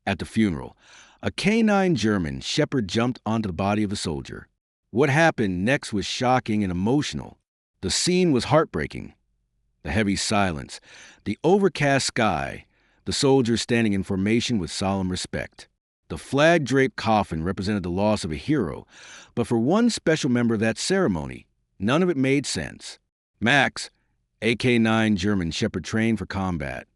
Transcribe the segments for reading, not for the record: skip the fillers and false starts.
At the funeral, a canine German shepherd jumped onto the body of a soldier. What happened next was shocking and emotional. The scene was heartbreaking. The heavy silence, the overcast sky, the soldiers standing in formation with solemn respect. The flag-draped coffin represented the loss of a hero, but for one special member of that ceremony, none of it made sense. Max, AK-9 German shepherd trained for combat,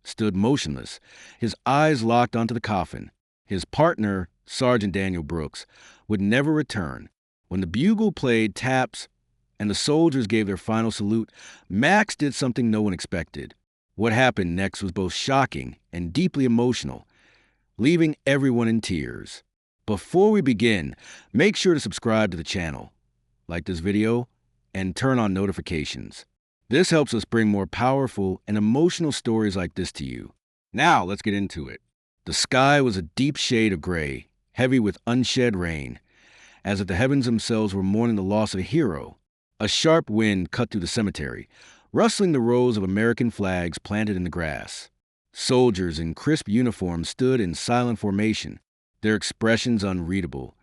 stood motionless, his eyes locked onto the coffin. His partner, Sergeant Daniel Brooks, would never return. When the bugle played taps and the soldiers gave their final salute, Max did something no one expected. What happened next was both shocking and deeply emotional, leaving everyone in tears. Before we begin, make sure to subscribe to the channel, like this video, and turn on notifications. This helps us bring more powerful and emotional stories like this to you. Now, let's get into it. The sky was a deep shade of gray, heavy with unshed rain, as if the heavens themselves were mourning the loss of a hero. A sharp wind cut through the cemetery, rustling the rows of American flags planted in the grass. Soldiers in crisp uniforms stood in silent formation, their expressions unreadable,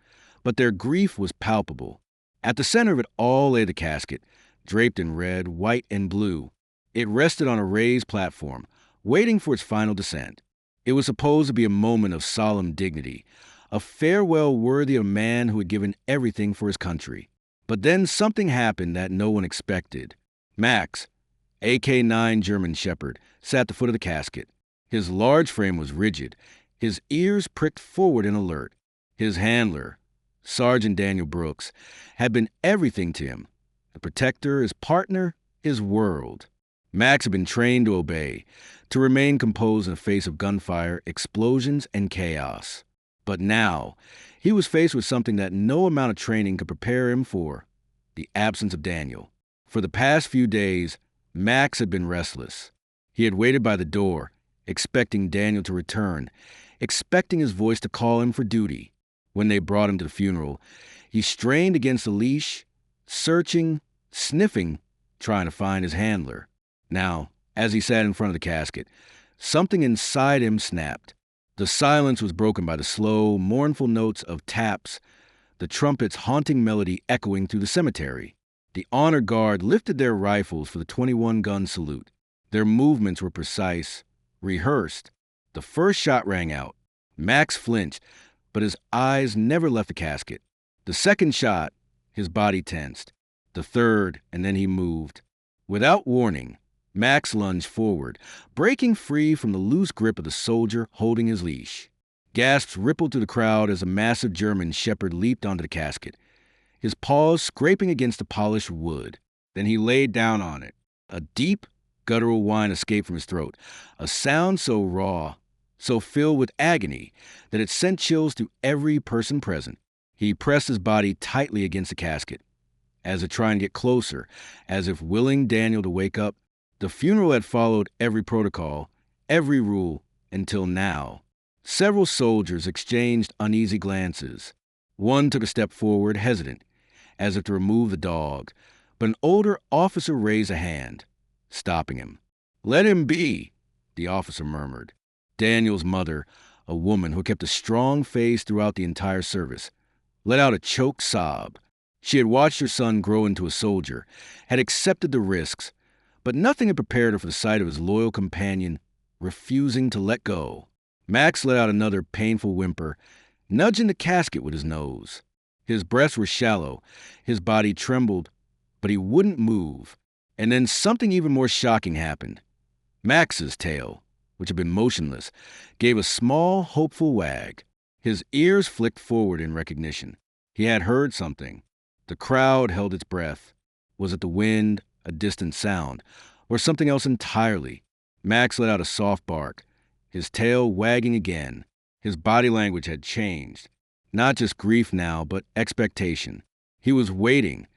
but their grief was palpable. At the center of it all lay the casket, draped in red, white, and blue. It rested on a raised platform, waiting for its final descent. It was supposed to be a moment of solemn dignity, a farewell worthy of a man who had given everything for his country. But then something happened that no one expected. Max, AK-9 German shepherd, sat at the foot of the casket. His large frame was rigid, his ears pricked forward in alert. His handler, Sergeant Daniel Brooks, had been everything to him: a protector, his partner, his world. Max had been trained to obey, to remain composed in the face of gunfire, explosions, and chaos. But now, he was faced with something that no amount of training could prepare him for: the absence of Daniel. For the past few days, Max had been restless. He had waited by the door, expecting Daniel to return, expecting his voice to call him for duty. When they brought him to the funeral, he strained against the leash, searching, sniffing, trying to find his handler. Now, as he sat in front of the casket, something inside him snapped. The silence was broken by the slow, mournful notes of taps, the trumpet's haunting melody echoing through the cemetery. The honor guard lifted their rifles for the 21-gun salute. Their movements were precise, rehearsed. The first shot rang out. Max flinched, but his eyes never left the casket. The second shot, his body tensed. The third, and then he moved. Without warning, Max lunged forward, breaking free from the loose grip of the soldier holding his leash. Gasps rippled through the crowd as a massive German shepherd leaped onto the casket, his paws scraping against the polished wood. Then he laid down on it. A deep, guttural whine escaped from his throat, a sound so raw, so filled with agony, that it sent chills through every person present. He pressed his body tightly against the casket, as if trying to get closer, as if willing Daniel to wake up. The funeral had followed every protocol, every rule, until now. Several soldiers exchanged uneasy glances. One took a step forward, hesitant, as if to remove the dog, but an older officer raised a hand, stopping him. "Let him be," the officer murmured. Daniel's mother, a woman who kept a strong face throughout the entire service, let out a choked sob. She had watched her son grow into a soldier, had accepted the risks, but nothing had prepared her for the sight of his loyal companion refusing to let go. Max let out another painful whimper, nudging the casket with his nose. His breaths were shallow, his body trembled, but he wouldn't move. And then something even more shocking happened. Max's tail, which had been motionless, gave a small, hopeful wag. His ears flicked forward in recognition. He had heard something. The crowd held its breath. Was it the wind, a distant sound, or something else entirely? Max let out a soft bark, his tail wagging again. His body language had changed. Not just grief now, but expectation. He was waiting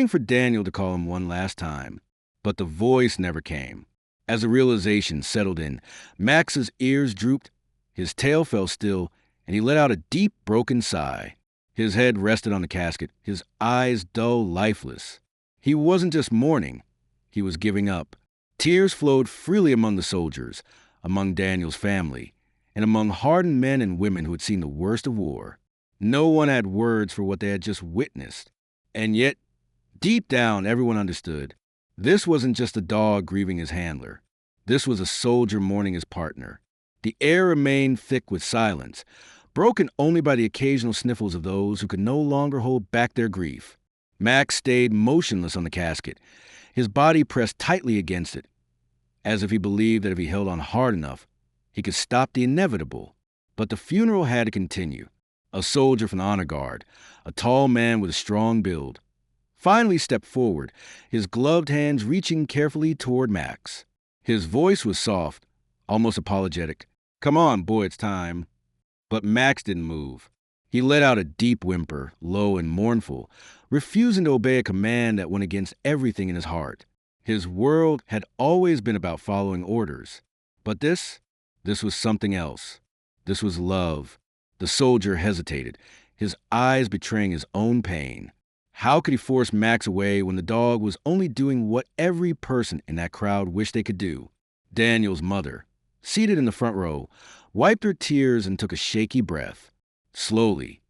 for Daniel to call him one last time. But the voice never came. As the realization settled in, Max's ears drooped, his tail fell still, and he let out a deep, broken sigh. His head rested on the casket, his eyes dull, lifeless. He wasn't just mourning, he was giving up. Tears flowed freely among the soldiers, among Daniel's family, and among hardened men and women who had seen the worst of war. No one had words for what they had just witnessed. And yet, deep down, everyone understood. This wasn't just a dog grieving his handler. This was a soldier mourning his partner. The air remained thick with silence, broken only by the occasional sniffles of those who could no longer hold back their grief. Max stayed motionless on the casket, his body pressed tightly against it, as if he believed that if he held on hard enough, he could stop the inevitable. But the funeral had to continue. A soldier from the honor guard, a tall man with a strong build, finally stepped forward, his gloved hands reaching carefully toward Max. His voice was soft, almost apologetic. "Come on, boy, it's time." But Max didn't move. He let out a deep whimper, low and mournful, refusing to obey a command that went against everything in his heart. His world had always been about following orders. But this was something else. This was love. The soldier hesitated, his eyes betraying his own pain. How could he force Max away when the dog was only doing what every person in that crowd wished they could do? Daniel's mother, seated in the front row, wiped her tears and took a shaky breath. Slowly,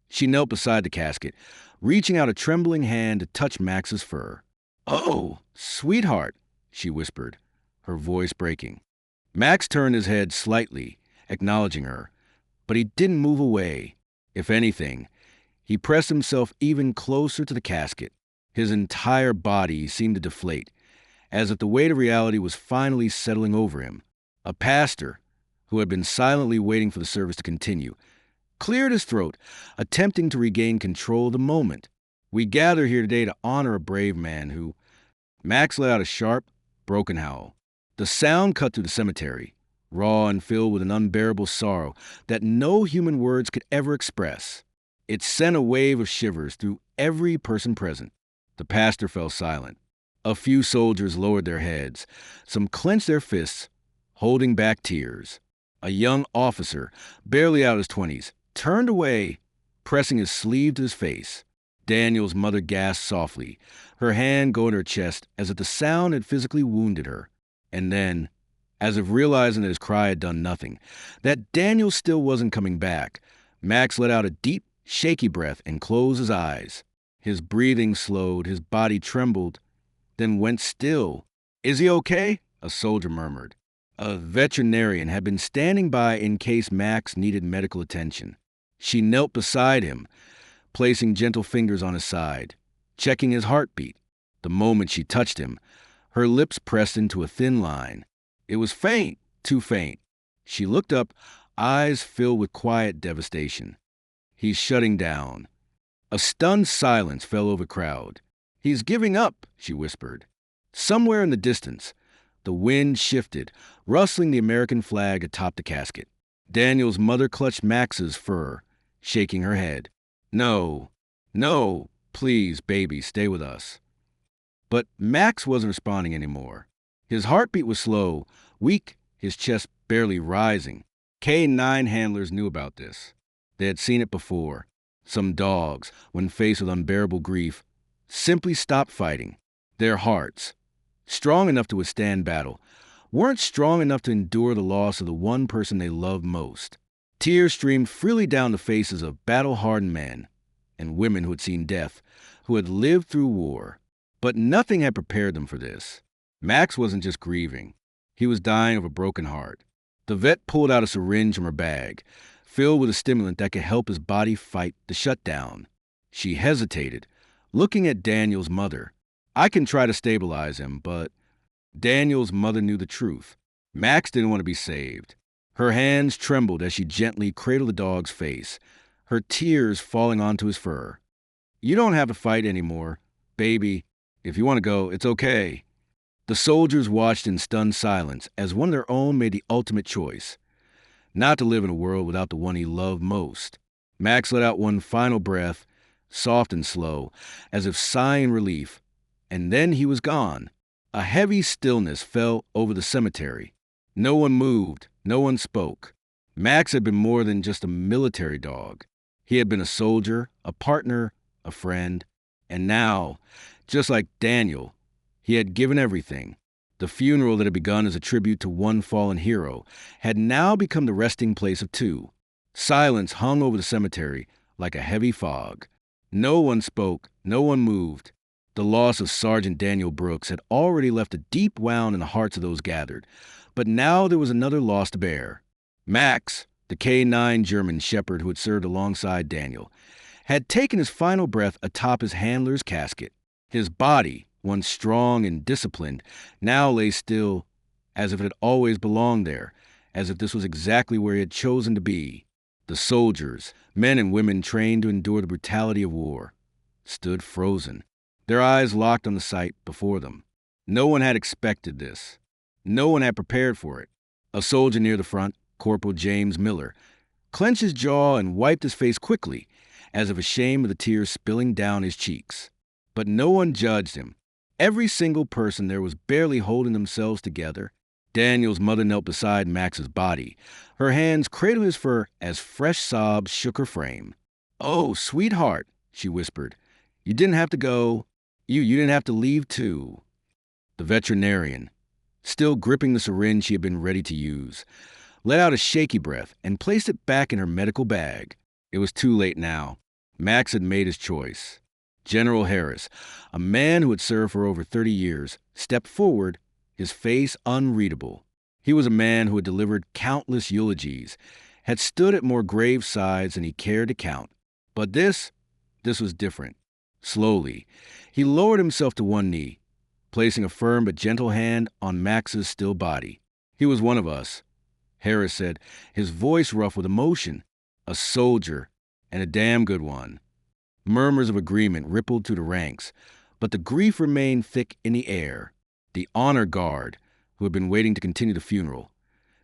she knelt beside the casket, reaching out a trembling hand to touch Max's fur. "Oh, sweetheart," she whispered, her voice breaking. Max turned his head slightly, acknowledging her, but he didn't move away. If anything, he pressed himself even closer to the casket. His entire body seemed to deflate, as if the weight of reality was finally settling over him. A pastor, who had been silently waiting for the service to continue, cleared his throat, attempting to regain control of the moment. "We gather here today to honor a brave man who—" Max let out a sharp, broken howl. The sound cut through the cemetery, raw and filled with an unbearable sorrow that no human words could ever express. It sent a wave of shivers through every person present. The pastor fell silent. A few soldiers lowered their heads. Some clenched their fists, holding back tears. A young officer, barely out of his 20s, turned away, pressing his sleeve to his face. Daniel's mother gasped softly, her hand going to her chest as if the sound had physically wounded her. And then, as if realizing that his cry had done nothing, that Daniel still wasn't coming back, Max let out a deep, shaky breath and closed his eyes. His breathing slowed, his body trembled, then went still. "Is he okay?" a soldier murmured. A veterinarian had been standing by in case Max needed medical attention. She knelt beside him, placing gentle fingers on his side, checking his heartbeat. The moment she touched him, her lips pressed into a thin line. It was faint, too faint. She looked up, eyes filled with quiet devastation. "He's shutting down." A stunned silence fell over the crowd. "He's giving up," she whispered. Somewhere in the distance, the wind shifted, rustling the American flag atop the casket. Daniel's mother clutched Max's fur, shaking her head. "No, no, please, baby, stay with us." But Max wasn't responding anymore. His heartbeat was slow, weak, his chest barely rising. K9 handlers knew about this. They had seen it before. Some dogs, when faced with unbearable grief, simply stopped fighting. Their hearts, strong enough to withstand battle, weren't strong enough to endure the loss of the one person they loved most. Tears streamed freely down the faces of battle-hardened men and women who had seen death, who had lived through war. But nothing had prepared them for this. Max wasn't just grieving. He was dying of a broken heart. The vet pulled out a syringe from her bag, filled with a stimulant that could help his body fight the shutdown. She hesitated, looking at Daniel's mother. "I can try to stabilize him, but—" Daniel's mother knew the truth. Max didn't want to be saved. Her hands trembled as she gently cradled the dog's face, her tears falling onto his fur. "You don't have to fight anymore, baby. If you want to go, it's okay." The soldiers watched in stunned silence as one of their own made the ultimate choice, not to live in a world without the one he loved most. Max let out one final breath, soft and slow, as if sighing in relief, and then he was gone. A heavy stillness fell over the cemetery. No one moved, no one spoke. Max had been more than just a military dog. He had been a soldier, a partner, a friend, and now, just like Daniel, he had given everything. The funeral that had begun as a tribute to one fallen hero had now become the resting place of two. Silence hung over the cemetery like a heavy fog. No one spoke, no one moved. The loss of Sergeant Daniel Brooks had already left a deep wound in the hearts of those gathered, but now there was another loss to bear. Max, the K9 German shepherd who had served alongside Daniel, had taken his final breath atop his handler's casket. His body, once strong and disciplined, now lay still, as if it had always belonged there, as if this was exactly where he had chosen to be. The soldiers, men and women trained to endure the brutality of war, stood frozen, their eyes locked on the sight before them. No one had expected this. No one had prepared for it. A soldier near the front, Corporal James Miller, clenched his jaw and wiped his face quickly, as if ashamed of the tears spilling down his cheeks. But no one judged him. Every single person there was barely holding themselves together. Daniel's mother knelt beside Max's body. Her hands cradled his fur as fresh sobs shook her frame. "Oh, sweetheart," she whispered. "You didn't have to go. You didn't have to leave, too." The veterinarian, still gripping the syringe she had been ready to use, let out a shaky breath and placed it back in her medical bag. It was too late now. Max had made his choice. General Harris, a man who had served for over 30 years, stepped forward, his face unreadable. He was a man who had delivered countless eulogies, had stood at more gravesides than he cared to count. But this was different. Slowly, he lowered himself to one knee, placing a firm but gentle hand on Max's still body. "He was one of us," Harris said, his voice rough with emotion. "A soldier, and a damn good one." Murmurs of agreement rippled through the ranks, but the grief remained thick in the air. The honor guard, who had been waiting to continue the funeral,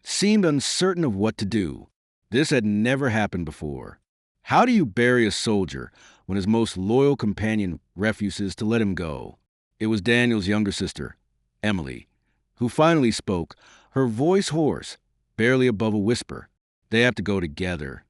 seemed uncertain of what to do. This had never happened before. How do you bury a soldier when his most loyal companion refuses to let him go? It was Daniel's younger sister, Emily, who finally spoke, her voice hoarse, barely above a whisper. "They have to go together."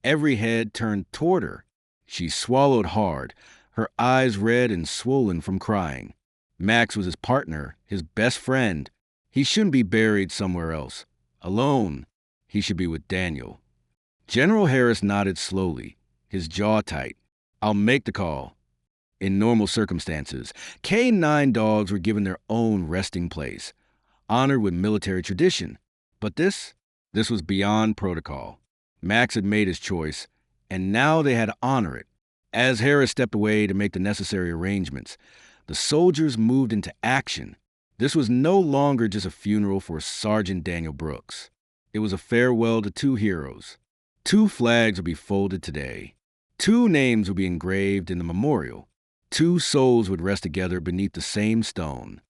Every head turned toward her. She swallowed hard, her eyes red and swollen from crying. Max was his partner, his best friend. He shouldn't be buried somewhere else. Alone, he should be with Daniel. General Harris nodded slowly, his jaw tight. "I'll make the call." In normal circumstances, K9 dogs were given their own resting place, honored with military tradition. But this was beyond protocol. Max had made his choice, and now they had to honor it. As Harris stepped away to make the necessary arrangements, the soldiers moved into action. This was no longer just a funeral for Sergeant Daniel Brooks. It was a farewell to two heroes. Two flags would be folded today. Two names would be engraved in the memorial. Two souls would rest together beneath the same stone.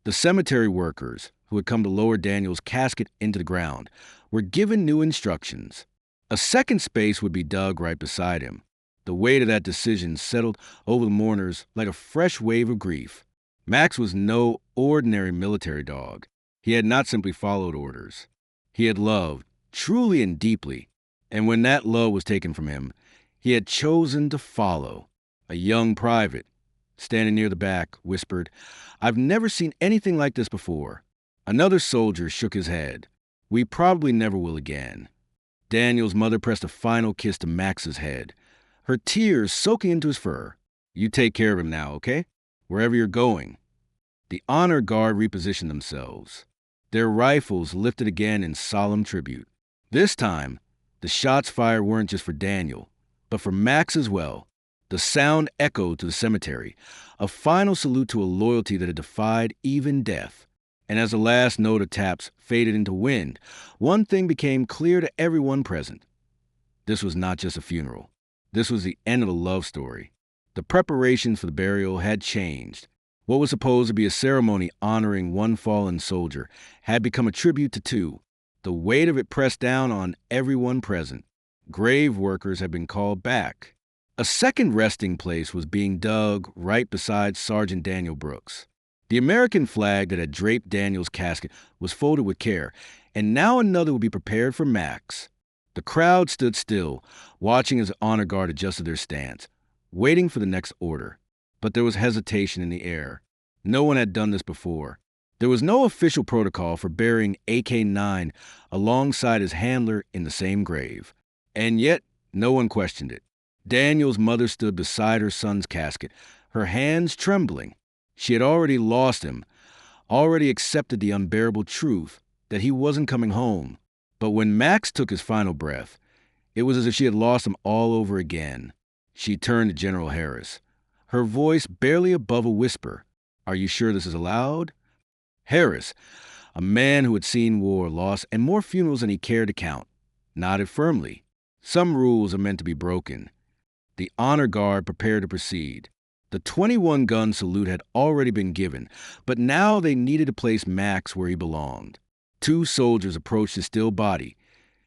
The cemetery workers, who had come to lower Daniel's casket into the ground, were given new instructions. A second space would be dug right beside him. The weight of that decision settled over the mourners like a fresh wave of grief. Max was no ordinary military dog. He had not simply followed orders. He had loved, truly and deeply, and when that love was taken from him, he had chosen to follow. A young private, standing near the back, whispered, "I've never seen anything like this before." Another soldier shook his head. "We probably never will again." Daniel's mother pressed a final kiss to Max's head, her tears soaking into his fur. "You take care of him now, okay? Wherever you're going." The honor guard repositioned themselves, their rifles lifted again in solemn tribute. This time, the shots fired weren't just for Daniel, but for Max as well. The sound echoed to the cemetery, a final salute to a loyalty that had defied even death. And as the last note of taps faded into wind, one thing became clear to everyone present. This was not just a funeral. This was the end of a love story. The preparations for the burial had changed. What was supposed to be a ceremony honoring one fallen soldier had become a tribute to two. The weight of it pressed down on everyone present. Grave workers had been called back. A second resting place was being dug right beside Sergeant Daniel Brooks. The American flag that had draped Daniel's casket was folded with care, and now another would be prepared for Max. The crowd stood still, watching as the honor guard adjusted their stance, waiting for the next order. But there was hesitation in the air. No one had done this before. There was no official protocol for burying AK-9 alongside his handler in the same grave. And yet, no one questioned it. Daniel's mother stood beside her son's casket, her hands trembling. She had already lost him, already accepted the unbearable truth that he wasn't coming home. But when Max took his final breath, it was as if she had lost him all over again. She turned to General Harris, her voice barely above a whisper. "Are you sure this is allowed?" Harris, a man who had seen war, loss, and more funerals than he cared to count, nodded firmly. Some rules are meant to be broken. The honor guard prepared to proceed. The 21-gun salute had already been given, but now they needed to place Max where he belonged. Two soldiers approached his still body,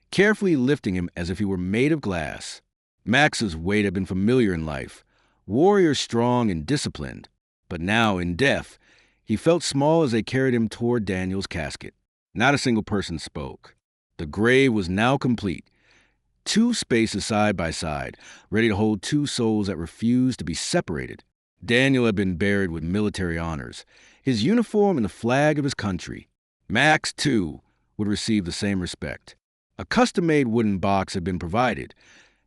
carefully lifting him as if he were made of glass. Max's weight had been familiar in life, warrior strong and disciplined, but now, in death, he felt small as they carried him toward Daniel's casket. Not a single person spoke. The grave was now complete. Two spaces side by side, ready to hold two souls that refused to be separated. Daniel had been buried with military honors, his uniform and the flag of his country. Max, too, would receive the same respect. A custom-made wooden box had been provided,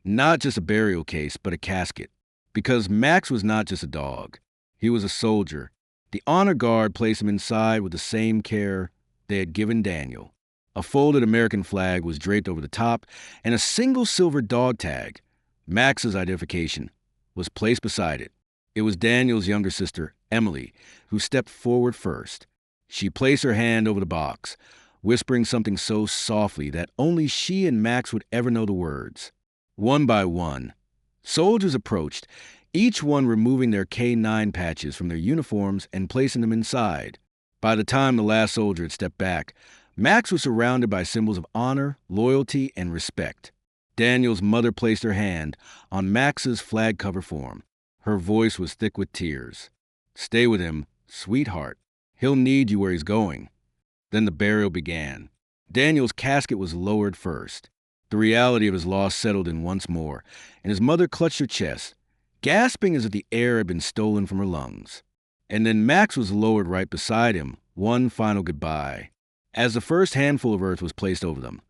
not just a burial case, but a casket. Because Max was not just a dog. He was a soldier. The honor guard placed him inside with the same care they had given Daniel. A folded American flag was draped over the top, and a single silver dog tag, Max's identification, was placed beside it. It was Daniel's younger sister, Emily, who stepped forward first. She placed her hand over the box, whispering something so softly that only she and Max would ever know the words. One by one, soldiers approached, each one removing their K9 patches from their uniforms and placing them inside. By the time the last soldier had stepped back, Max was surrounded by symbols of honor, loyalty, and respect. Daniel's mother placed her hand on Max's flag cover form. Her voice was thick with tears. "Stay with him, sweetheart. He'll need you where he's going." Then the burial began. Daniel's casket was lowered first. The reality of his loss settled in once more, and his mother clutched her chest, gasping as if the air had been stolen from her lungs. And then Max was lowered right beside him, one final goodbye. As the first handful of earth was placed over them,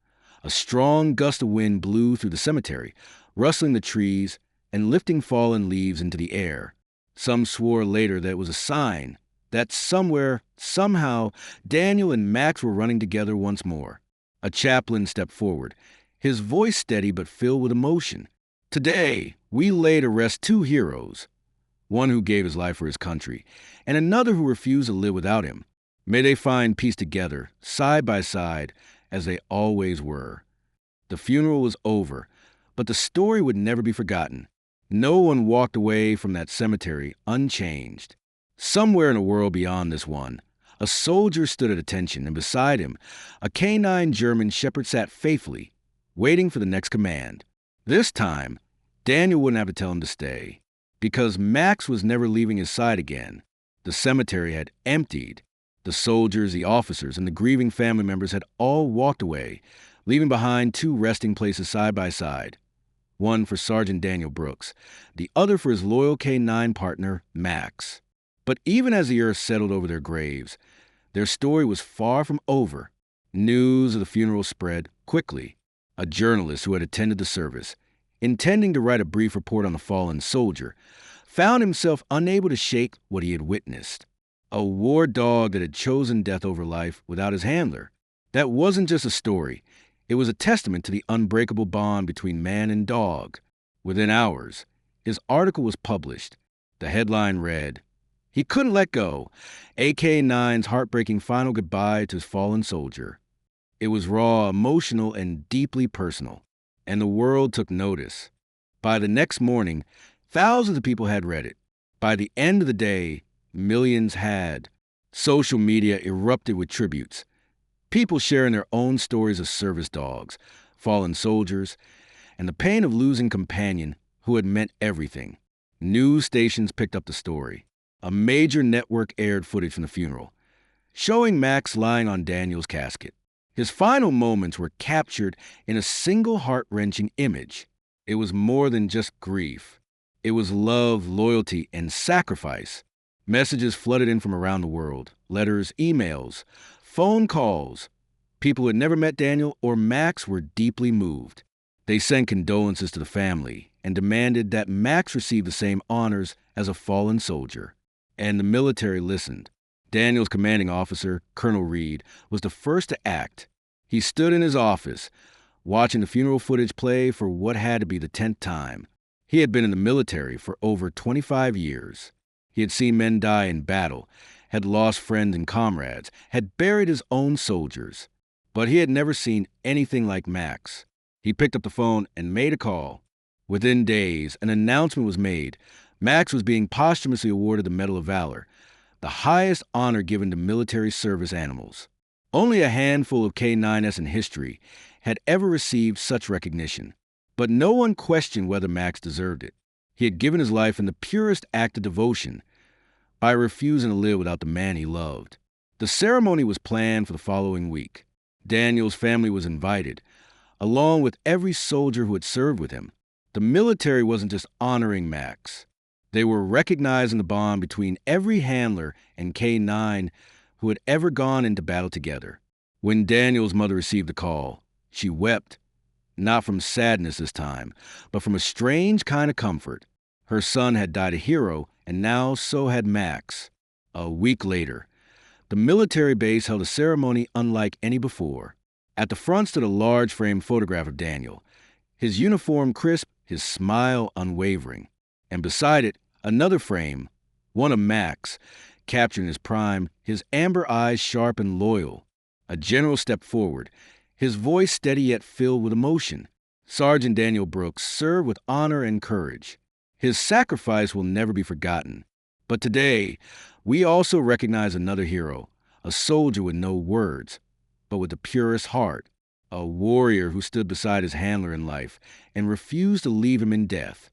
a strong gust of wind blew through the cemetery, rustling the trees and lifting fallen leaves into the air. Some swore later that it was a sign that somewhere, somehow, Daniel and Max were running together once more. A chaplain stepped forward, his voice steady but filled with emotion. "Today, we lay to rest two heroes, one who gave his life for his country, and another who refused to live without him. May they find peace together, side by side, as they always were." The funeral was over, but the story would never be forgotten. No one walked away from that cemetery unchanged. Somewhere in a world beyond this one, a soldier stood at attention, and beside him, a canine German shepherd sat faithfully, waiting for the next command. This time, Daniel wouldn't have to tell him to stay, because Max was never leaving his side again. The cemetery had emptied. The soldiers, the officers, and the grieving family members had all walked away, leaving behind two resting places side by side. One for Sergeant Daniel Brooks, the other for his loyal K9 partner, Max. But even as the earth settled over their graves, their story was far from over. News of the funeral spread quickly. A journalist who had attended the service, intending to write a brief report on the fallen soldier, found himself unable to shake what he had witnessed. A war dog that had chosen death over life without his handler. That wasn't just a story. It was a testament to the unbreakable bond between man and dog. Within hours, his article was published. The headline read, "He couldn't let go. AK-9's heartbreaking final goodbye to his fallen soldier." It was raw, emotional, and deeply personal. And the world took notice. By the next morning, thousands of people had read it. By the end of the day, millions had. Social media erupted with tributes. People sharing their own stories of service dogs, fallen soldiers, and the pain of losing companion who had meant everything. News stations picked up the story. A major network aired footage from the funeral, showing Max lying on Daniel's casket. His final moments were captured in a single heart-wrenching image. It was more than just grief. It was love, loyalty, and sacrifice. Messages flooded in from around the world, letters, emails, phone calls. People who had never met Daniel or Max were deeply moved. They sent condolences to the family and demanded that Max receive the same honors as a fallen soldier. And the military listened. Daniel's commanding officer, Colonel Reed, was the first to act. He stood in his office, watching the funeral footage play for what had to be the 10th time. He had been in the military for over 25 years. He had seen men die in battle, had lost friends and comrades, had buried his own soldiers. But he had never seen anything like Max. He picked up the phone and made a call. Within days, an announcement was made. Max was being posthumously awarded the Medal of Valor, the highest honor given to military service animals. Only a handful of K9s in history had ever received such recognition, but no one questioned whether Max deserved it. He had given his life in the purest act of devotion by refusing to live without the man he loved. The ceremony was planned for the following week. Daniel's family was invited, along with every soldier who had served with him. The military wasn't just honoring Max. They were recognizing the bond between every handler and K9 who had ever gone into battle together. When Daniel's mother received the call, she wept, not from sadness this time, but from a strange kind of comfort. Her son had died a hero, and now so had Max. A week later, the military base held a ceremony unlike any before. At the front stood a large framed photograph of Daniel, his uniform crisp, his smile unwavering. And beside it, another frame, one of Max, captured in his prime, his amber eyes sharp and loyal. A general stepped forward, his voice steady yet filled with emotion. Sergeant Daniel Brooks served with honor and courage. His sacrifice will never be forgotten. But today, we also recognize another hero, a soldier with no words, but with the purest heart, a warrior who stood beside his handler in life and refused to leave him in death.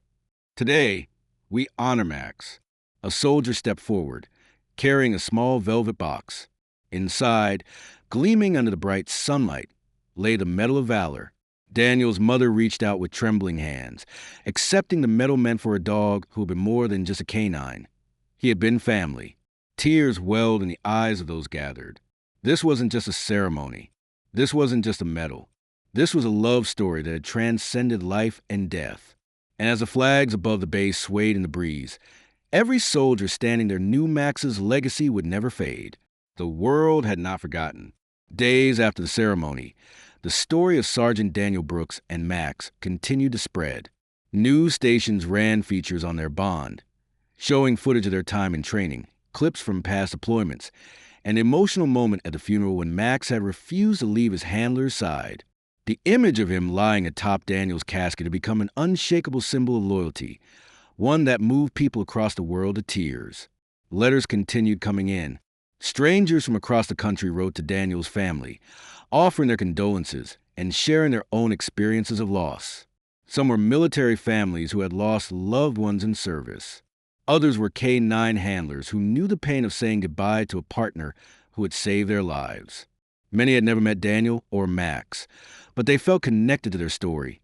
Today, we honor Max. A soldier stepped forward, carrying a small velvet box. Inside, gleaming under the bright sunlight, lay the Medal of Valor. Daniel's mother reached out with trembling hands, accepting the medal meant for a dog who had been more than just a canine. He had been family. Tears welled in the eyes of those gathered. This wasn't just a ceremony. This wasn't just a medal. This was a love story that had transcended life and death. And as the flags above the base swayed in the breeze, every soldier standing there knew Max's legacy would never fade. The world had not forgotten. Days after the ceremony, the story of Sergeant Daniel Brooks and Max continued to spread. News stations ran features on their bond, showing footage of their time in training, clips from past deployments, an emotional moment at the funeral when Max had refused to leave his handler's side. The image of him lying atop Daniel's casket had become an unshakable symbol of loyalty, one that moved people across the world to tears. Letters continued coming in. Strangers from across the country wrote to Daniel's family, offering their condolences and sharing their own experiences of loss. Some were military families who had lost loved ones in service. Others were K9 handlers who knew the pain of saying goodbye to a partner who had saved their lives. Many had never met Daniel or Max, but they felt connected to their story,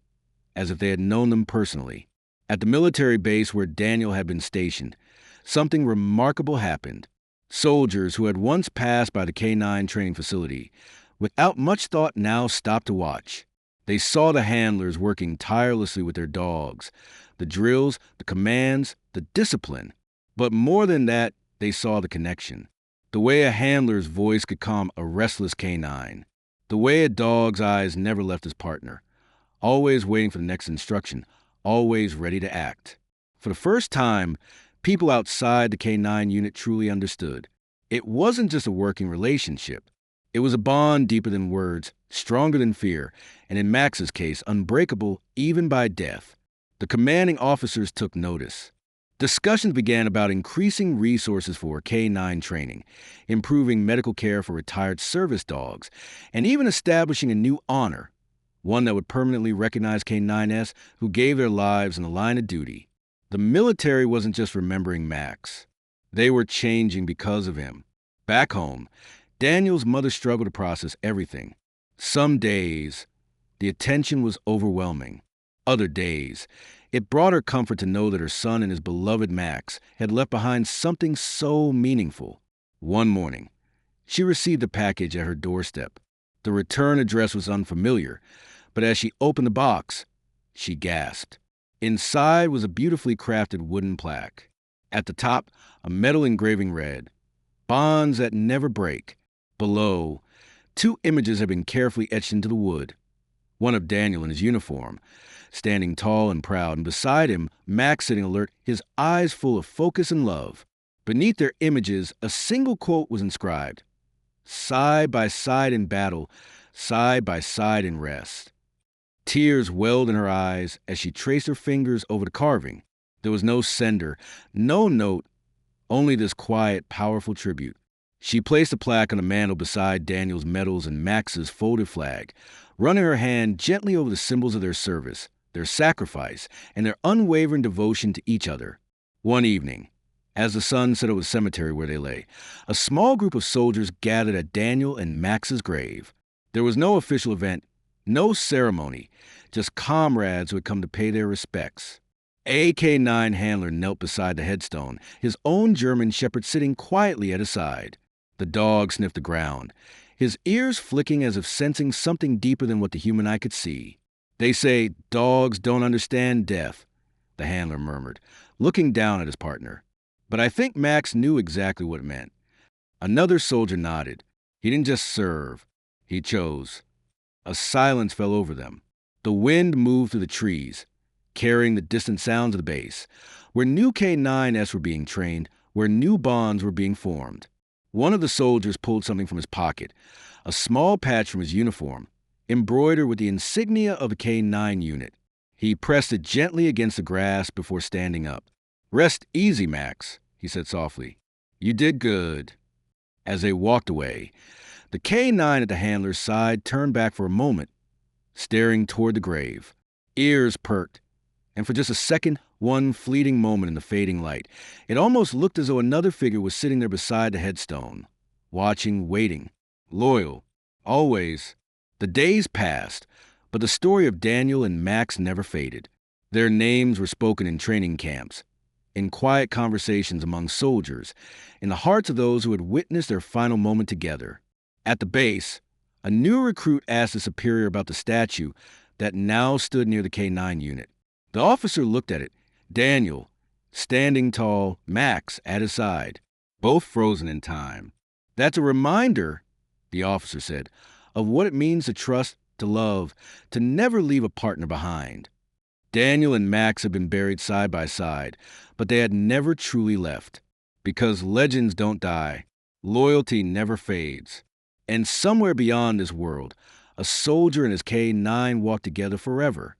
as if they had known them personally. At the military base where Daniel had been stationed, something remarkable happened. Soldiers who had once passed by the K9 training facility, without much thought now stopped to watch. They saw the handlers working tirelessly with their dogs, the drills, the commands, the discipline. But more than that, they saw the connection. The way a handler's voice could calm a restless K9. The way a dog's eyes never left his partner, always waiting for the next instruction, always ready to act. For the first time, people outside the K9 unit truly understood. It wasn't just a working relationship. It was a bond deeper than words, stronger than fear, and in Max's case, unbreakable even by death. The commanding officers took notice. Discussions began about increasing resources for K9 training, improving medical care for retired service dogs, and even establishing a new honor, one that would permanently recognize K9s who gave their lives in the line of duty. The military wasn't just remembering Max. They were changing because of him. Back home, Daniel's mother struggled to process everything. Some days, the attention was overwhelming. Other days, it brought her comfort to know that her son and his beloved Max had left behind something so meaningful. One morning, she received a package at her doorstep. The return address was unfamiliar, but as she opened the box, she gasped. Inside was a beautifully crafted wooden plaque. At the top, a metal engraving read, "Bonds that never break." Below, two images had been carefully etched into the wood. One of Daniel in his uniform, standing tall and proud, and beside him, Max sitting alert, his eyes full of focus and love. Beneath their images, a single quote was inscribed, "Side by side in battle, side by side in rest." Tears welled in her eyes as she traced her fingers over the carving. There was no sender, no note, only this quiet, powerful tribute. She placed the plaque on the mantel beside Daniel's medals and Max's folded flag, running her hand gently over the symbols of their service, their sacrifice, and their unwavering devotion to each other. One evening, as the sun set over the cemetery where they lay, a small group of soldiers gathered at Daniel and Max's grave. There was no official event, no ceremony, just comrades who had come to pay their respects. A K-9 handler knelt beside the headstone, his own German shepherd sitting quietly at his side. The dog sniffed the ground, his ears flicking as if sensing something deeper than what the human eye could see. "They say dogs don't understand death," the handler murmured, looking down at his partner. But I think Max knew exactly what it meant. Another soldier nodded. He didn't just serve, he chose. A silence fell over them. The wind moved through the trees, carrying the distant sounds of the base, where new K-9s were being trained, where new bonds were being formed. One of the soldiers pulled something from his pocket, a small patch from his uniform, embroidered with the insignia of a K-9 unit. He pressed it gently against the grass before standing up. "Rest easy, Max," he said softly. "You did good." As they walked away, the K-9 at the handler's side turned back for a moment, staring toward the grave. Ears perked, and for just a second, one fleeting moment in the fading light, it almost looked as though another figure was sitting there beside the headstone, watching, waiting, loyal, always. The days passed, but the story of Daniel and Max never faded. Their names were spoken in training camps, in quiet conversations among soldiers, in the hearts of those who had witnessed their final moment together. At the base, a new recruit asked the superior about the statue that now stood near the K-9 unit. The officer looked at it, Daniel, standing tall, Max at his side, both frozen in time. "That's a reminder," the officer said, "of what it means to trust, to love, to never leave a partner behind." Daniel and Max had been buried side by side, but they had never truly left. Because legends don't die, loyalty never fades. And somewhere beyond this world, a soldier and his K-9 walked together forever.